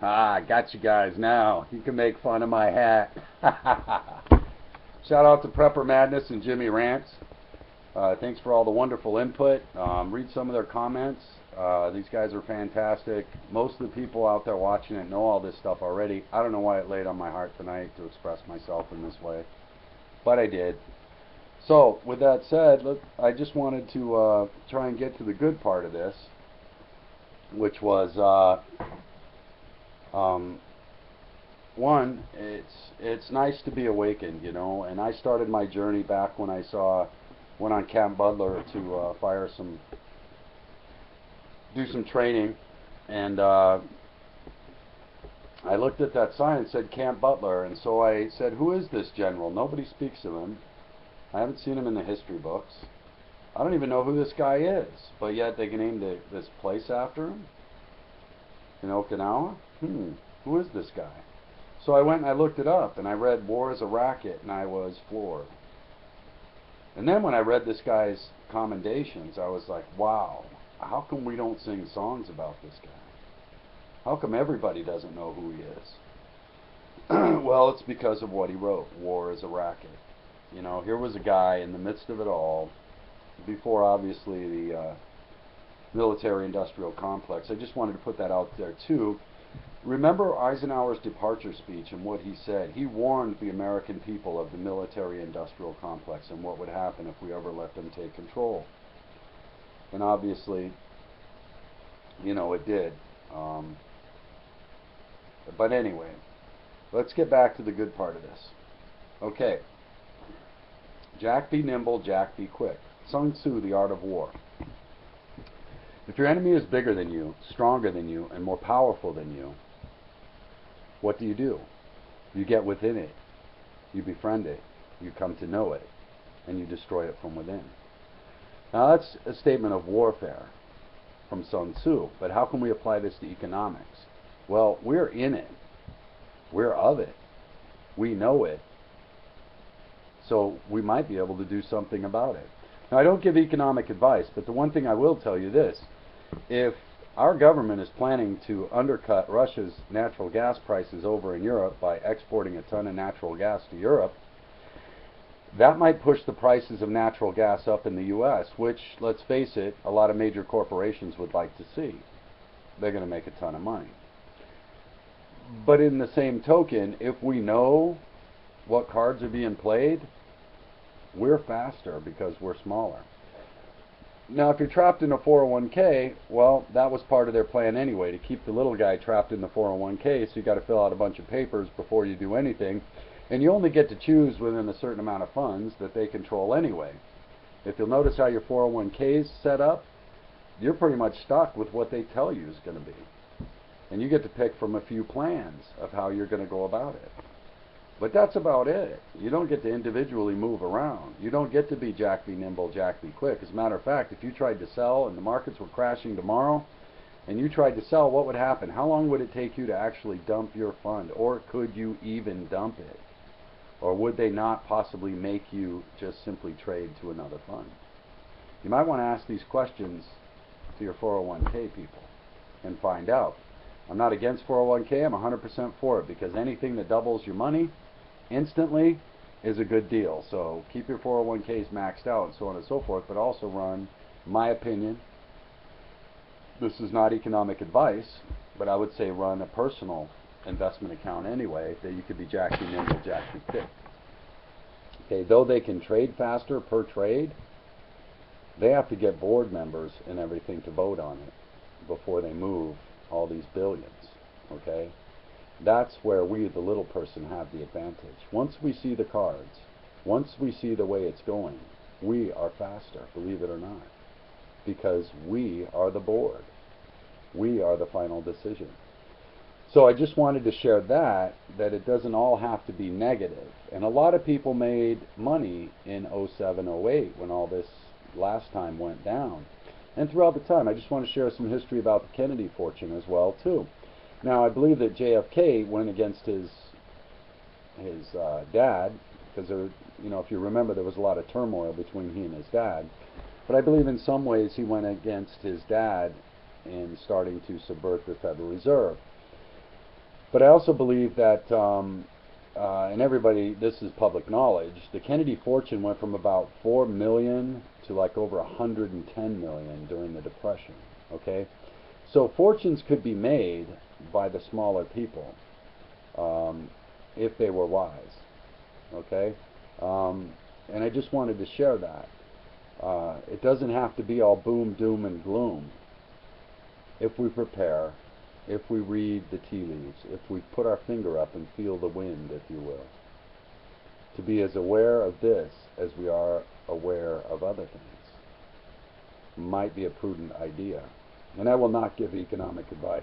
Ah, got you guys now. You can make fun of my hat. Shout out to Prepper Madness and Jimmy Rants. Thanks for all the wonderful input. Read some of their comments. These guys are fantastic. Most of the people out there watching it know all this stuff already. I don't know why it laid on my heart tonight to express myself in this way, but I did. So, with that said, I just wanted to try and get to the good part of this, which was one, it's nice to be awakened, you know. And I started my journey back when I went on Camp Butler to do some training, and I looked at that sign and said Camp Butler, and so I said, who is this general? Nobody speaks of him. I haven't seen him in the history books. I don't even know who this guy is, but yet they can name this place after him in Okinawa. Who is this guy? So I went and I looked it up, and I read War is a Racket, and I was floored. And then when I read this guy's commendations, I was like, wow, how come we don't sing songs about this guy? How come everybody doesn't know who he is? Well, it's because of what he wrote, War is a Racket. You know, here was a guy in the midst of it all, before obviously the military-industrial complex. I just wanted to put that out there too. Remember Eisenhower's departure speech and what he said. He warned the American people of the military-industrial complex and what would happen if we ever let them take control. And obviously, you know, it did. But anyway, let's get back to the good part of this. Okay. Jack be nimble, Jack be quick. Sun Tzu, The Art of War. If your enemy is bigger than you, stronger than you, and more powerful than you, what do? You get within it. You befriend it. You come to know it. And you destroy it from within. Now that's a statement of warfare from Sun Tzu. But how can we apply this to economics? Well, we're in it. We're of it. We know it. So we might be able to do something about it. Now, I don't give economic advice, but the one thing I will tell you this. If our government is planning to undercut Russia's natural gas prices over in Europe by exporting a ton of natural gas to Europe, that might push the prices of natural gas up in the U.S., which, let's face it, a lot of major corporations would like to see. They're going to make a ton of money. But in the same token, if we know what cards are being played, we're faster because we're smaller. Now, if you're trapped in a 401k, well, that was part of their plan anyway, to keep the little guy trapped in the 401k, so you got to fill out a bunch of papers before you do anything, and you only get to choose within a certain amount of funds that they control anyway. If you'll notice how your 401k is set up, you're pretty much stuck with what they tell you is going to be. And you get to pick from a few plans of how you're going to go about it. But that's about it. You don't get to individually move around. You don't get to be Jack be nimble, Jack be quick. As a matter of fact, if you tried to sell and the markets were crashing tomorrow, and you tried to sell, what would happen? How long would it take you to actually dump your fund? Or could you even dump it? Or would they not possibly make you just simply trade to another fund? You might want to ask these questions to your 401k people and find out. I'm not against 401k, I'm 100% for it, because anything that doubles your money instantly is a good deal. So keep your 401ks maxed out and so on and so forth, but also run, in my opinion, this is not economic advice, but I would say run a personal investment account anyway, that you could be Jack be nimble, Jack be quick. Okay, though they can trade faster per trade, they have to get board members and everything to vote on it before they move all these billions. Okay? That's where we, the little person, have the advantage. Once we see the cards, once we see the way it's going, we are faster, believe it or not, because we are the board. We are the final decision. So I just wanted to share that it doesn't all have to be negative. And a lot of people made money in 07, 08 when all this last time went down. And throughout the time, I just want to share some history about the Kennedy fortune as well, too. Now, I believe that JFK went against his dad, because if you remember, there was a lot of turmoil between he and his dad. But I believe in some ways he went against his dad in starting to subvert the Federal Reserve. But I also believe that, and everybody, this is public knowledge, the Kennedy fortune went from about 4 million to like over 110 million during the Depression. Okay? So fortunes could be made by the smaller people if they were wise. Okay? And I just wanted to share that. It doesn't have to be all boom, doom, and gloom. If we prepare, if we read the tea leaves, if we put our finger up and feel the wind, if you will, to be as aware of this as we are aware of other things, might be a prudent idea. And I will not give economic advice.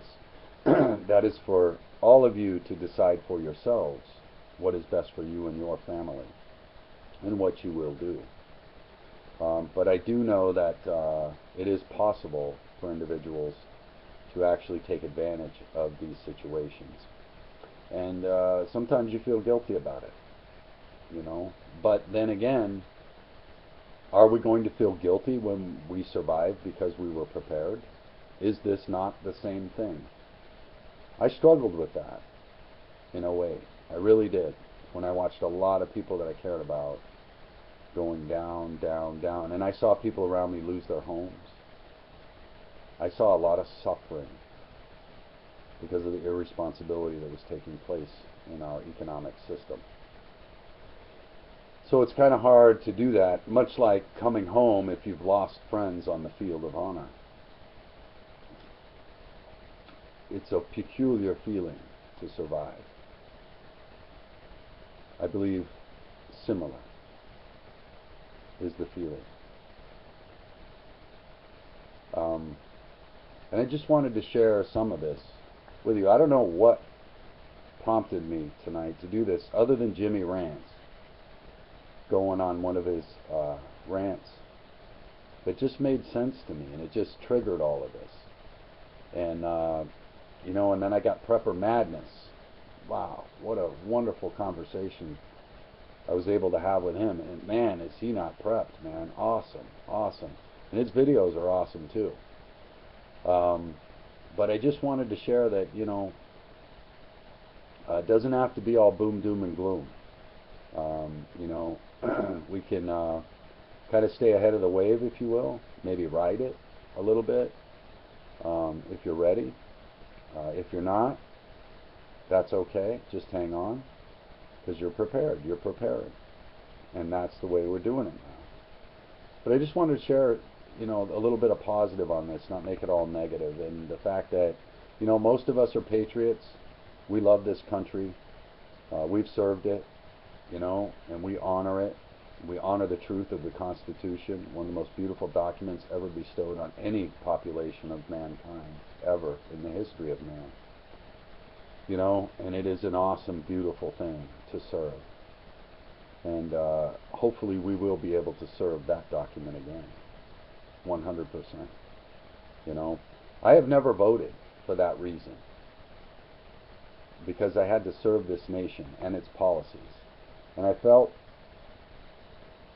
That is for all of you to decide for yourselves what is best for you and your family and what you will do. But I do know that it is possible for individuals to actually take advantage of these situations. And sometimes you feel guilty about it, you know. But then again, are we going to feel guilty when we survive because we were prepared? Is this not the same thing? I struggled with that in a way. I really did. When I watched a lot of people that I cared about going down, down, down, and I saw people around me lose their homes. I saw a lot of suffering because of the irresponsibility that was taking place in our economic system. So it's kind of hard to do that, much like coming home if you've lost friends on the field of honor. It's a peculiar feeling to survive. I believe similar is the feeling. And I just wanted to share some of this with you. I don't know what prompted me tonight to do this other than Jimmy Rants going on one of his rants. It just made sense to me, and it just triggered all of this. And you know, and then I got Prepper Madness. Wow, what a wonderful conversation I was able to have with him. And man, is he not prepped, man. Awesome, awesome. And his videos are awesome too. But I just wanted to share that, you know, it doesn't have to be all boom, doom, and gloom. You know, we can kind of stay ahead of the wave, if you will. Maybe ride it a little bit if you're ready. If you're not, that's okay. Just hang on, because you're prepared. You're preparing. And that's the way we're doing it now. But I just wanted to share, you know, a little bit of positive on this, not make it all negative. And the fact that, you know, most of us are patriots. We love this country. We've served it, you know, and we honor it. We honor the truth of the Constitution, one of the most beautiful documents ever bestowed on any population of mankind, ever in the history of man. You know, and it is an awesome, beautiful thing to serve. And hopefully we will be able to serve that document again, 100%. You know, I have never voted for that reason, because I had to serve this nation and its policies. And I felt,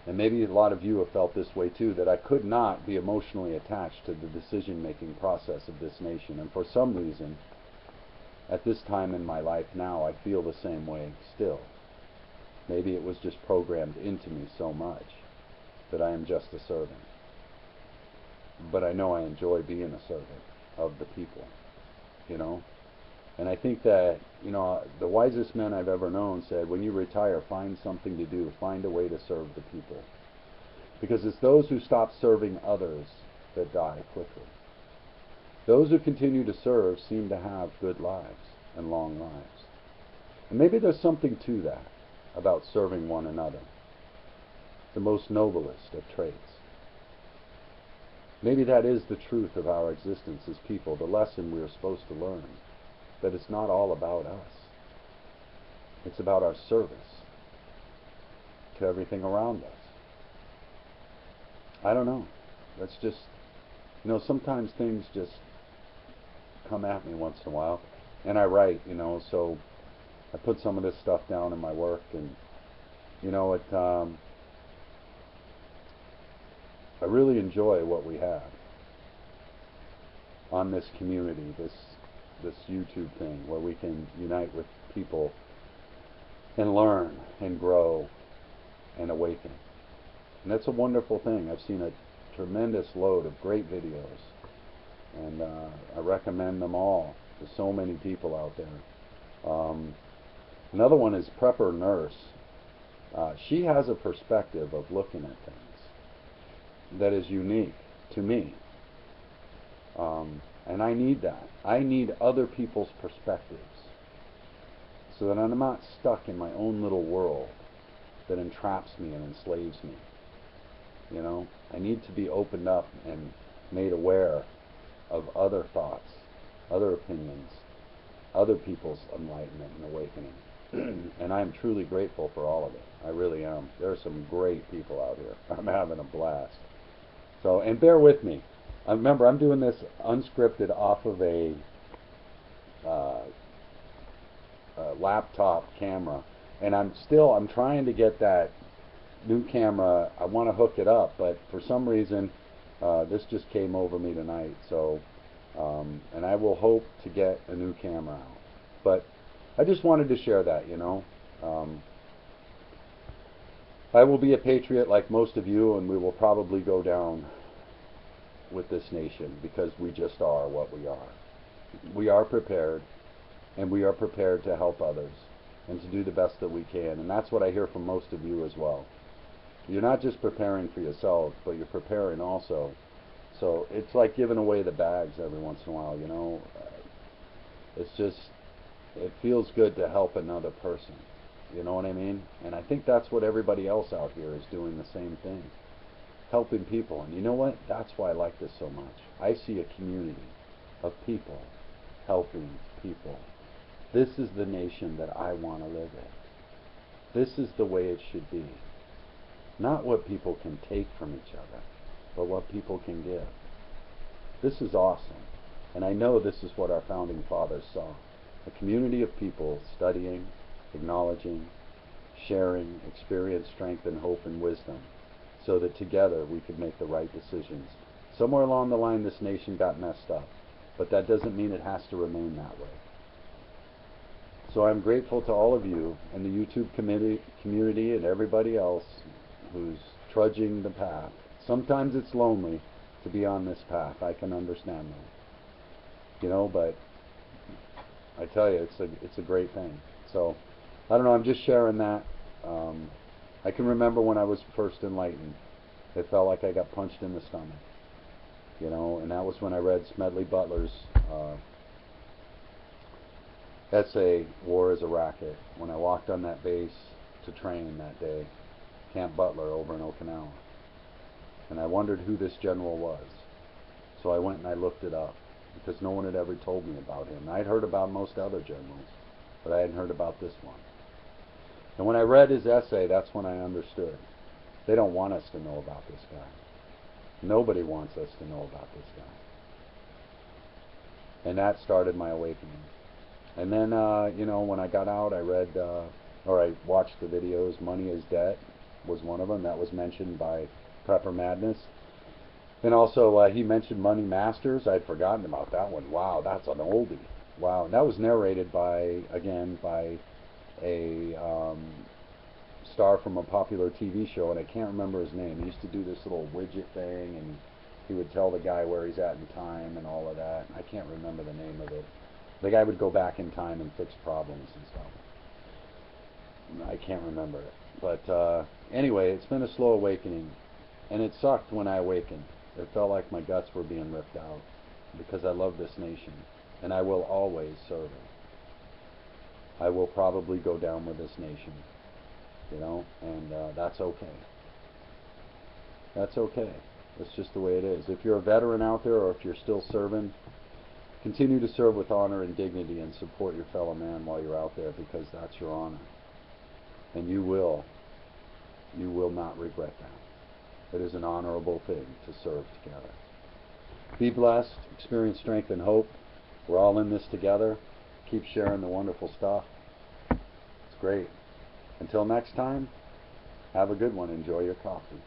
and maybe a lot of you have felt this way too, that I could not be emotionally attached to the decision-making process of this nation. And for some reason, at this time in my life now, I feel the same way still. Maybe it was just programmed into me so much that I am just a servant. But I know I enjoy being a servant of the people, you know. And I think that, you know, the wisest men I've ever known said, when you retire, find something to do. Find a way to serve the people. Because it's those who stop serving others that die quickly. Those who continue to serve seem to have good lives and long lives. And maybe there's something to that about serving one another, the most noblest of traits. Maybe that is the truth of our existence as people, the lesson we are supposed to learn, that it's not all about us. It's about our service to everything around us. I don't know. That's just, you know, sometimes things just come at me once in a while. And I write, you know, so I put some of this stuff down in my work, and, you know, I really enjoy what we have on this community, this YouTube thing where we can unite with people and learn and grow and awaken. And that's a wonderful thing. I've seen a tremendous load of great videos, and I recommend them all to so many people out there. Another one is Prepper Nurse. She has a perspective of looking at things that is unique to me. And I need that. I need other people's perspectives so that I'm not stuck in my own little world that entraps me and enslaves me. You know, I need to be opened up and made aware of other thoughts, other opinions, other people's enlightenment and awakening. And I'm truly grateful for all of it. I really am. There are some great people out here. I'm having a blast. So, and bear with me. Remember, I'm doing this unscripted off of a laptop camera, and I'm trying to get that new camera. I want to hook it up, but for some reason this just came over me tonight. So and I will hope to get a new camera out, but I just wanted to share that, you know. I will be a patriot like most of you, and we will probably go down with this nation because we just are what we are. We are prepared, and we are prepared to help others and to do the best that we can. And that's what I hear from most of you as well. You're not just preparing for yourself, but you're preparing also. So it's like giving away the bags every once in a while, you know. It's just, it feels good to help another person. You know what I mean? And I think that's what everybody else out here is doing, the same thing. Helping people. And you know what? That's why I like this so much. I see a community of people helping people. This is the nation that I want to live in. This is the way it should be. Not what people can take from each other, but what people can give. This is awesome. And I know this is what our founding fathers saw. A community of people studying, acknowledging, sharing experience, strength, and hope and wisdom, so that together we could make the right decisions. Somewhere along the line this nation got messed up, but that doesn't mean it has to remain that way. So I'm grateful to all of you and the YouTube community and everybody else who's trudging the path. Sometimes it's lonely to be on this path. I can understand that. You know, but I tell you, it's a great thing. So I don't know, I'm just sharing that. I can remember when I was first enlightened, it felt like I got punched in the stomach. You know, and that was when I read Smedley Butler's essay, War is a Racket, when I walked on that base to train that day, Camp Butler over in Okinawa. And I wondered who this general was. So I went and I looked it up, because no one had ever told me about him. I'd heard about most other generals, but I hadn't heard about this one. And when I read his essay, that's when I understood. They don't want us to know about this guy. Nobody wants us to know about this guy. And that started my awakening. And then, you know, when I got out, I read, or I watched the videos. Money is Debt was one of them. That was mentioned by Prepper Madness. And also, he mentioned Money Masters. I'd forgotten about that one. Wow, that's an oldie. Wow, and that was narrated by, again, by a star from a popular TV show, and I can't remember his name. He used to do this little widget thing, and he would tell the guy where he's at in time and all of that. I can't remember the name of it. The guy would go back in time and fix problems and stuff. I can't remember it. But anyway, it's been a slow awakening, and it sucked when I awakened. It felt like my guts were being ripped out, because I love this nation, and I will always serve it. I will probably go down with this nation, you know, and that's okay. That's okay. That's just the way it is. If you're a veteran out there, or if you're still serving, continue to serve with honor and dignity, and support your fellow man while you're out there, because that's your honor. And you will not regret that. It is an honorable thing to serve together. Be blessed, experience strength and hope. We're all in this together. Keep sharing the wonderful stuff. It's great. Until next time, have a good one. Enjoy your coffee.